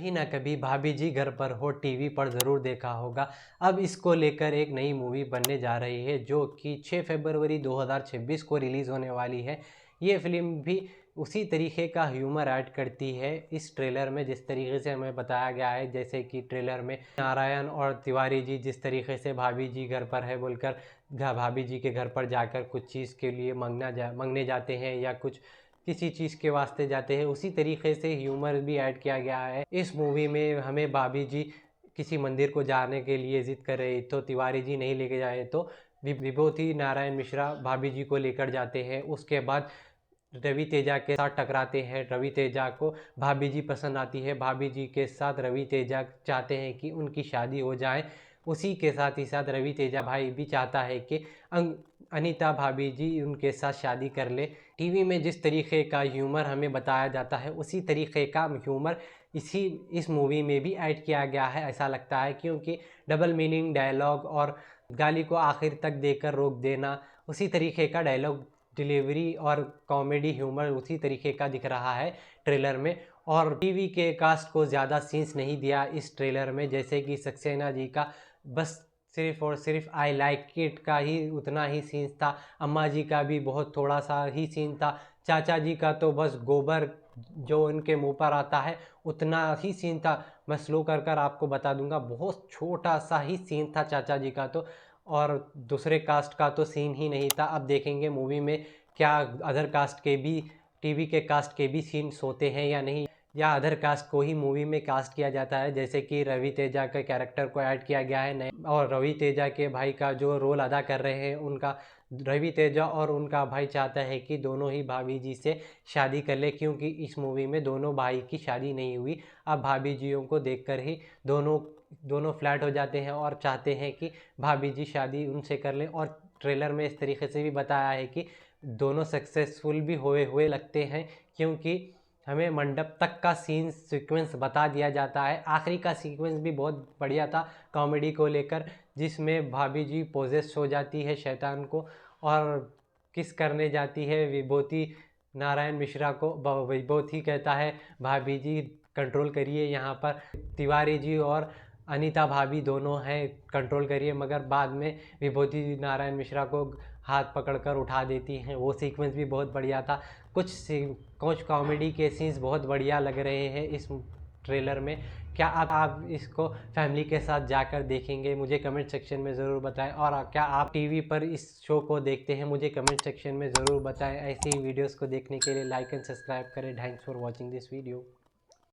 कभी ना कभी भाभी जी घर पर हो टीवी पर ज़रूर देखा होगा। अब इसको लेकर एक नई मूवी बनने जा रही है जो कि 6 फरवरी 2026 को रिलीज़ होने वाली है। ये फ़िल्म भी उसी तरीके का ह्यूमर ऐड करती है इस ट्रेलर में, जिस तरीके से हमें बताया गया है। जैसे कि ट्रेलर में नारायण और तिवारी जी जिस तरीके से भाभी जी घर पर है बोलकर भाभी जी के घर पर जाकर कुछ चीज़ के लिए मांगने जाते हैं या कुछ किसी चीज़ के वास्ते जाते हैं, उसी तरीके से ह्यूमर भी ऐड किया गया है। इस मूवी में हमें भाभी जी किसी मंदिर को जाने के लिए ज़िद कर रही तो तिवारी जी नहीं लेके जाए तो विभूति नारायण मिश्रा भाभी जी को लेकर जाते हैं। उसके बाद रवि तेजा के साथ टकराते हैं। रवि तेजा को भाभी जी पसंद आती है। भाभी जी के साथ रवि तेजा चाहते हैं कि उनकी शादी हो जाए। उसी के साथ ही साथ रवि तेजा भाई भी चाहता है कि अनीता भाभी जी उनके साथ शादी कर ले। टीवी में जिस तरीके का ह्यूमर हमें बताया जाता है उसी तरीके का ह्यूमर इस मूवी में भी ऐड किया गया है, ऐसा लगता है। क्योंकि डबल मीनिंग डायलॉग और गाली को आखिर तक देकर रोक देना, उसी तरीके का डायलॉग डिलीवरी और कॉमेडी ह्यूमर उसी तरीके का दिख रहा है ट्रेलर में। और टीवी के कास्ट को ज़्यादा सीन्स नहीं दिया इस ट्रेलर में, जैसे कि सक्सेना जी का बस सिर्फ और सिर्फ आई लाइक इट का ही उतना ही सीन्स था। अम्मा जी का भी बहुत थोड़ा सा ही सीन था। चाचा जी का तो बस गोबर जो उनके मुंह पर आता है उतना ही सीन था। मैं स्लो कर आपको बता दूंगा, बहुत छोटा सा ही सीन था चाचा जी का तो, और दूसरे कास्ट का तो सीन ही नहीं था। अब देखेंगे मूवी में क्या अदर कास्ट के भी, टीवी के कास्ट के भी सीन्स होते हैं या नहीं, या अदर कास्ट को ही मूवी में कास्ट किया जाता है। जैसे कि रवि तेजा के कैरेक्टर को ऐड किया गया है नए, और रवि तेजा के भाई का जो रोल अदा कर रहे हैं उनका, रवि तेजा और उनका भाई चाहता है कि दोनों ही भाभी जी से शादी कर ले, क्योंकि इस मूवी में दोनों भाई की शादी नहीं हुई। अब भाभी जियों को देखकर ही दोनों फ्लैट हो जाते हैं और चाहते हैं कि भाभी जी शादी उनसे कर लें। और ट्रेलर में इस तरीके से भी बताया है कि दोनों सक्सेसफुल भी हुए लगते हैं, क्योंकि हमें मंडप तक का सीन सीक्वेंस बता दिया जाता है। आखिरी का सीक्वेंस भी बहुत बढ़िया था कॉमेडी को लेकर, जिसमें भाभी जी पोजेस हो जाती है शैतान को और किस करने जाती है विभूति नारायण मिश्रा को। विभूति कहता है भाभी जी कंट्रोल करिए, यहाँ पर तिवारी जी और अनीता भाभी दोनों हैं कंट्रोल करिए, मगर बाद में विभूति नारायण मिश्रा को हाथ पकड़कर उठा देती हैं। वो सीक्वेंस भी बहुत बढ़िया था। कुछ कॉमेडी के सीन्स बहुत बढ़िया लग रहे हैं इस ट्रेलर में। क्या आप इसको फैमिली के साथ जाकर देखेंगे? मुझे कमेंट सेक्शन में ज़रूर बताएं। और क्या आप टीवी पर इस शो को देखते हैं? मुझे कमेंट सेक्शन में ज़रूर बताएं। ऐसी ही वीडियोस को देखने के लिए लाइक एंड सब्सक्राइब करें। Thanks for watching this video.